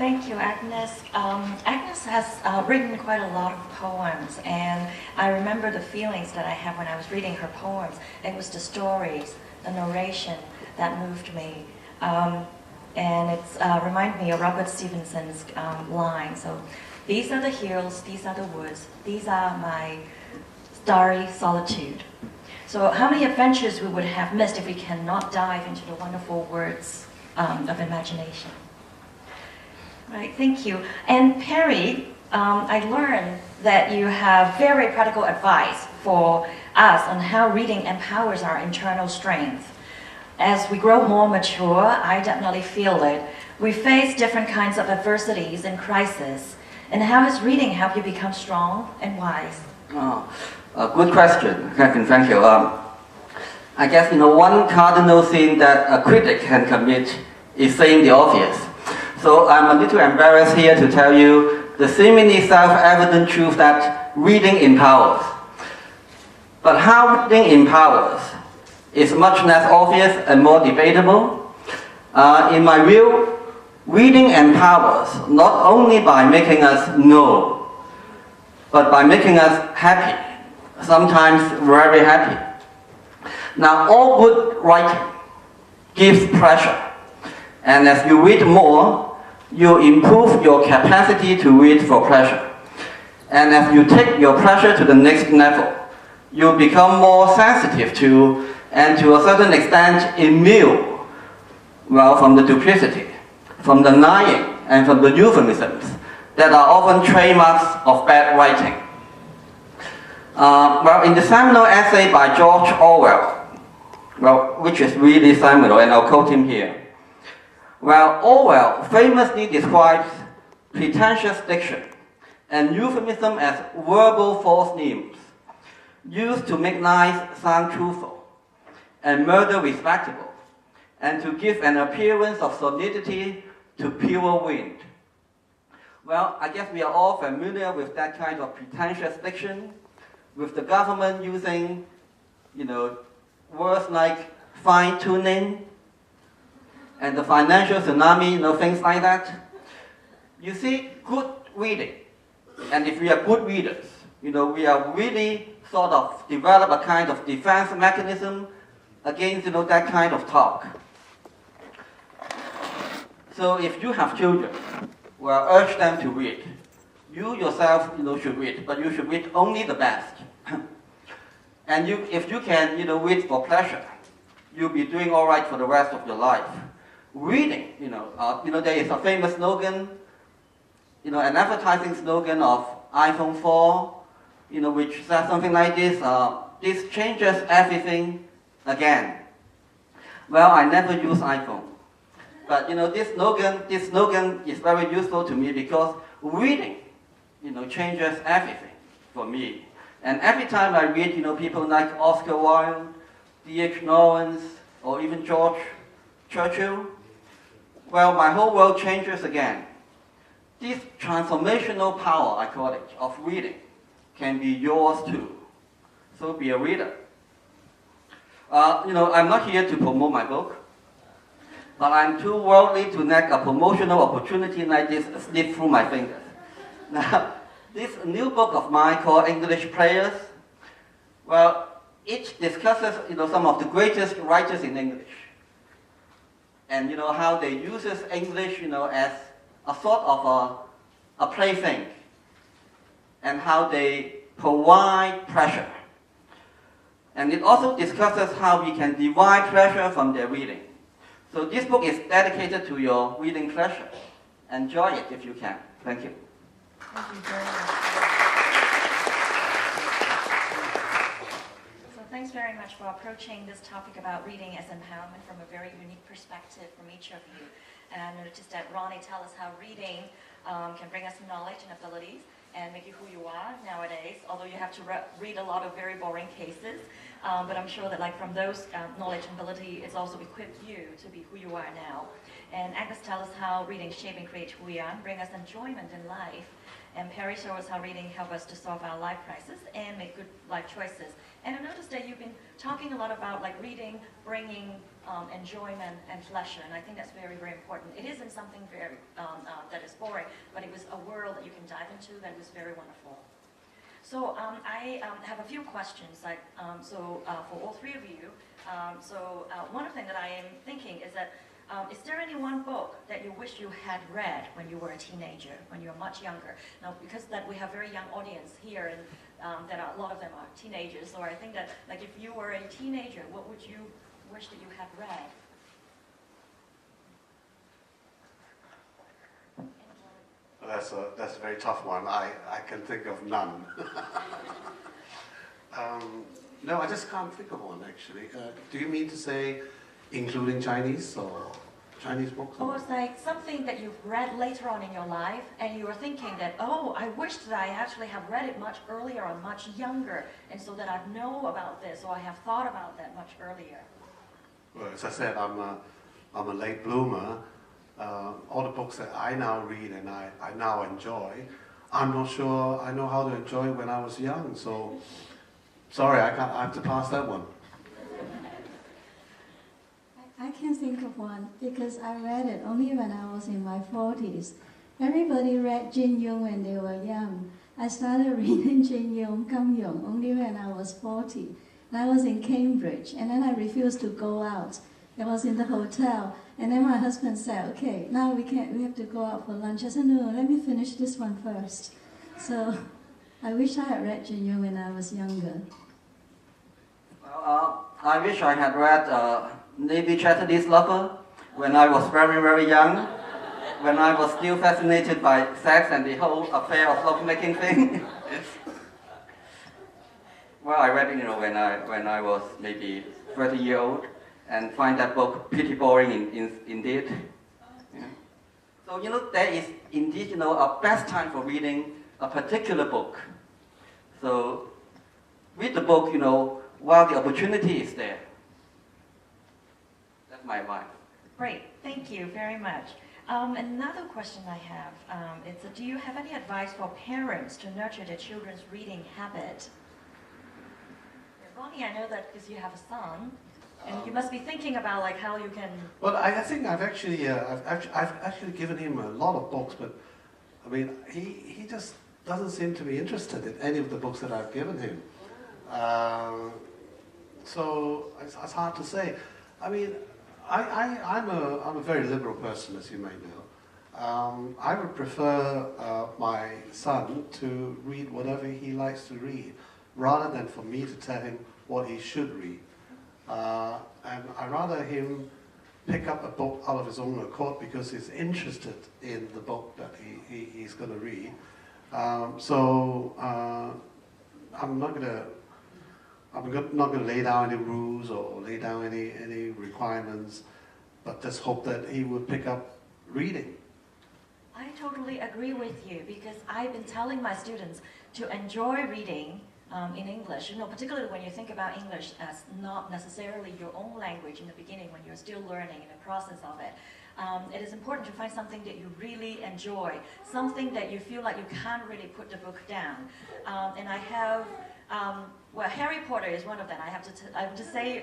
Thank you, Agnes. Agnes has written quite a lot of poems, and I remember the feelings that I had when I was reading her poems. It was the stories, the narration that moved me. And it reminded me of Robert Stevenson's line. So, these are the hills, these are the woods, these are my starry solitude. So how many adventures we would have missed if we cannot dive into the wonderful words of imagination. Right, thank you. And Perry, I learned that you have very practical advice for us on how reading empowers our internal strength. As we grow more mature, I definitely feel it. We face different kinds of adversities and crises. And how has reading helped you become strong and wise? Good question, Catherine, thank you. I guess one cardinal sin that a critic can commit is saying the obvious. So I'm a little embarrassed here to tell you the seemingly self-evident truth that reading empowers. But how reading empowers is much less obvious and more debatable. In my view, reading empowers not only by making us know, but by making us happy. Sometimes very happy. Now, all good writing gives pleasure, and as you read more, you improve your capacity to read for pleasure. And as you take your pleasure to the next level, you become more sensitive to, and to a certain extent, immune, from the duplicity, from the lying, and from the euphemisms that are often trademarks of bad writing. In the seminal essay by George Orwell, which is really seminal, and I'll quote him here. Orwell famously describes pretentious diction and euphemism as verbal false names, used to make lies sound truthful, and murder respectable, and to give an appearance of solidity to pure wind. I guess we are all familiar with that kind of pretentious diction, with the government using, words like fine-tuning and the financial tsunami, things like that. You see, good reading, and if we are good readers, we are really sort of develop a kind of defense mechanism against, that kind of talk. So if you have children, urge them to read. You yourself, should read, but you should read only the best. And if you can, read for pleasure, you'll be doing all right for the rest of your life. Reading, there is a famous slogan, an advertising slogan of iPhone 4, which says something like this: this changes everything again. I never use iPhone, but this slogan is very useful to me because reading, changes everything for me. And every time I read, people like Oscar Wilde, D.H. Lawrence, or even George Churchill, my whole world changes again. This transformational power, I call it, of reading, can be yours too. So be a reader. I'm not here to promote my book, but I'm too worldly to let a promotional opportunity like this slip through my fingers. Now, this new book of mine called English Players, it discusses some of the greatest writers in English, and how they use English as a sort of a plaything, and how they provide pleasure. And it also discusses how we can derive pleasure from their reading. So this book is dedicated to your reading pleasure. Enjoy it if you can. Thank you. Thank you very much. So thanks very much for approaching this topic about reading as empowerment from a very unique perspective from each of you. And I noticed that Ronny tells us how reading can bring us knowledge and abilities and make you who you are nowadays, although you have to read a lot of very boring cases. But I'm sure that from those knowledge and ability, it's also equipped you to be who you are now. And Agnes tells us how reading shape and create who we are, bring us enjoyment in life. And Perry shows us how reading helps us to solve our life crisis and make good life choices. And I noticed that you've been talking a lot about reading, bringing enjoyment and pleasure, and I think that's very, very important. It isn't something very that is boring, but it was a world that you can dive into that was very wonderful. So I have a few questions. For all three of you, one thing that I am thinking is that is there any one book that you wish you had read when you were a teenager, when you were much younger? Now, because that we have very young audience here, and that a lot of them are teenagers, so I think that, like, if you were a teenager, what would you wish that you had read? That's a very tough one. I can think of none. No, I just can't think of one, actually. Do you mean to say including Chinese or Chinese books? Or it's like something that you've read later on in your life, and you were thinking that, oh, I wish that I actually have read it much earlier or much younger, and so that I know about this, or I have thought about that much earlier. Well, as I said, I'm a late bloomer. All the books that I now read and I now enjoy, I'm not sure I know how to enjoy when I was young. So, sorry, I have to pass that one. I can think of one because I read it only when I was in my 40s. Everybody read Jin Yong when they were young. I started reading Jin Yong, Kam Yong only when I was 40. And I was in Cambridge, and then I refused to go out. I was in the hotel, and then my husband said, okay, now we have to go out for lunch. I said, no, let me finish this one first. So I wish I had read Jin Yong when I was younger. Well, I wish I had read Lady Chatterley's Lover when I was very, very young, when I was still fascinated by sex and the whole affair of lovemaking thing. Well, I read it, when I was maybe 30 years old, and find that book pretty boring indeed. Yeah. So, there is indeed, a best time for reading a particular book. So, read the book, while the opportunity is there. That's my advice. Great, thank you very much. Another question I have is, do you have any advice for parents to nurture their children's reading habit? Ronny, I know that because you have a son, and you must be thinking about like how you can. Well, I think I've actually given him a lot of books, but I mean he just doesn't seem to be interested in any of the books that I've given him. So it's hard to say. I mean, I'm a very liberal person, as you may know. I would prefer my son to read whatever he likes to read, rather than for me to tell him what he should read. And I'd rather him pick up a book out of his own accord because he's interested in the book that he's going to read. I'm not going to lay down any rules or lay down any requirements, but just hope that he would pick up reading. I totally agree with you, because I've been telling my students to enjoy reading in English, particularly when you think about English as not necessarily your own language in the beginning, when you're still learning in the process of it. It is important to find something that you really enjoy, something that you feel like you can't really put the book down. And I have, well, Harry Potter is one of them. I have to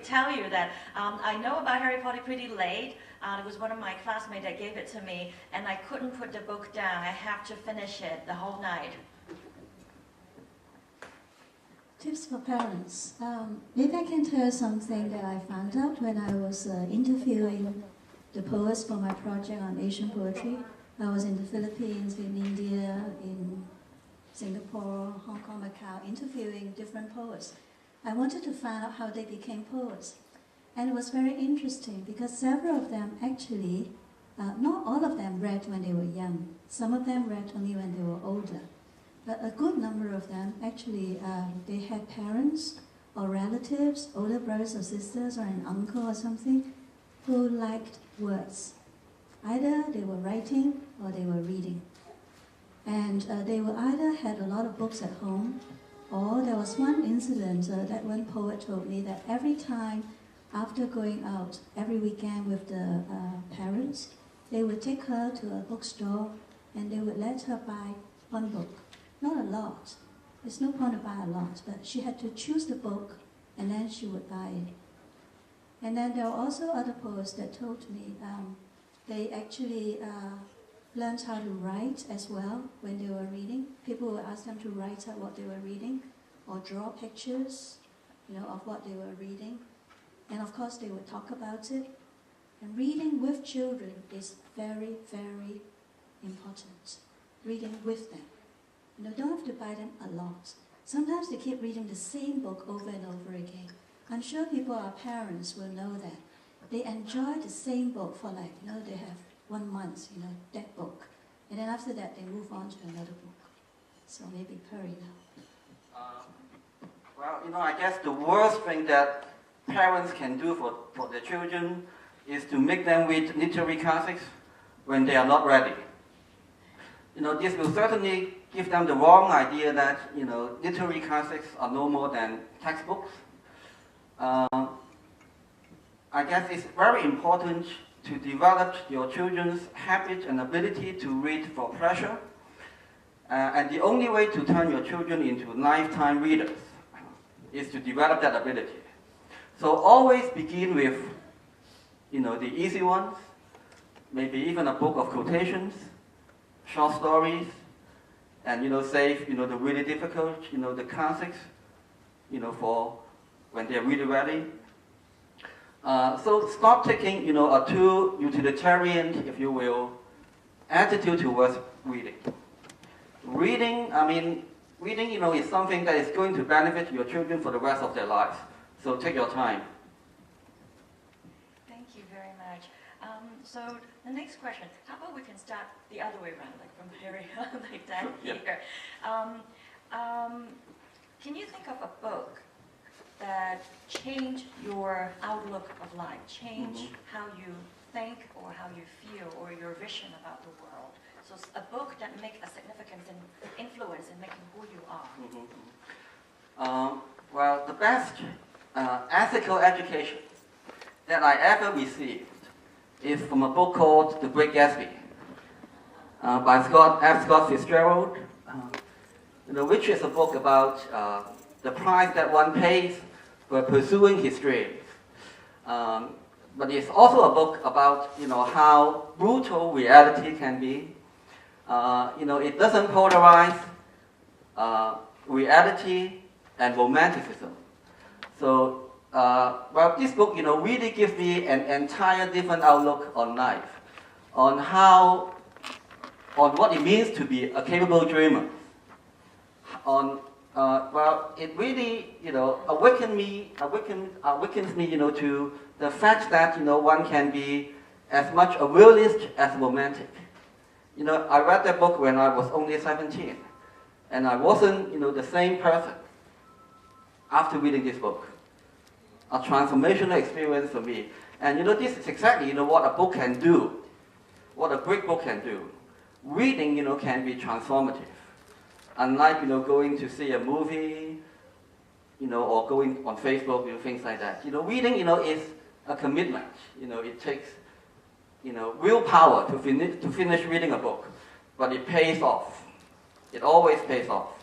tell you that I know about Harry Potter pretty late. It was one of my classmates that gave it to me, and I couldn't put the book down. I have to finish it the whole night. Tips for parents. Maybe I can tell you something that I found out when I was interviewing the poets for my project on Asian poetry. I was in the Philippines, in India, in Singapore, Hong Kong, Macau, interviewing different poets. I wanted to find out how they became poets. And it was very interesting because several of them actually, not all of them read when they were young. Some of them read only when they were older. But a good number of them actually, they had parents or relatives, older brothers or sisters or an uncle or something, who liked words. Either they were writing or they were reading. And they were either had a lot of books at home, or there was one incident that one poet told me that every time after going out, every weekend with the parents, they would take her to a bookstore and they would let her buy one book. Not a lot. There's no point to buy a lot, but she had to choose the book and then she would buy it. And then there were also other poets that told me they actually learned how to write as well when they were reading. People would ask them to write out what they were reading or draw pictures, of what they were reading. And of course they would talk about it. And reading with children is very, very important. Reading with them. Don't have to buy them a lot. Sometimes they keep reading the same book over and over again. I'm sure people, our parents, will know that. They enjoy the same book for they have 1 month, that book. And then after that, they move on to another book. So maybe Perry now. Well, I guess the worst thing that parents can do for their children is to make them read literary classics when they are not ready. This will certainly give them the wrong idea that, literary classics are no more than textbooks. I guess it's very important to develop your children's habit and ability to read for pleasure. And the only way to turn your children into lifetime readers is to develop that ability. So always begin with, the easy ones, maybe even a book of quotations, short stories, and save, the really difficult, the classics, for when they're really ready. So stop taking, a too utilitarian, if you will, attitude towards reading. Reading, is something that is going to benefit your children for the rest of their lives. So take your time. Thank you very much. So the next question, how about we can start the other way around, like from Perry, like that here. Can you think of a book that changed your outlook of life, changed how you think or how you feel or your vision about the world? So it's a book that makes a significant influence in making who you are. Well, the best ethical education that I ever received is from a book called The Great Gatsby by Scott Fitzgerald, which is a book about the price that one pays for pursuing his dreams. But it's also a book about how brutal reality can be. It doesn't polarize reality and romanticism. So, this book, really gives me an entire different outlook on life, on what it means to be a capable dreamer. It really, awakens me, to the fact that, one can be as much a realist as a romantic. I read that book when I was only 17, and I wasn't, the same person after reading this book. A transformational experience for me. And this is exactly, what a book can do, what a great book can do. Reading, can be transformative. Unlike, going to see a movie, or going on Facebook, things like that. Reading, is a commitment. It takes, willpower to finish reading a book, but it pays off. It always pays off.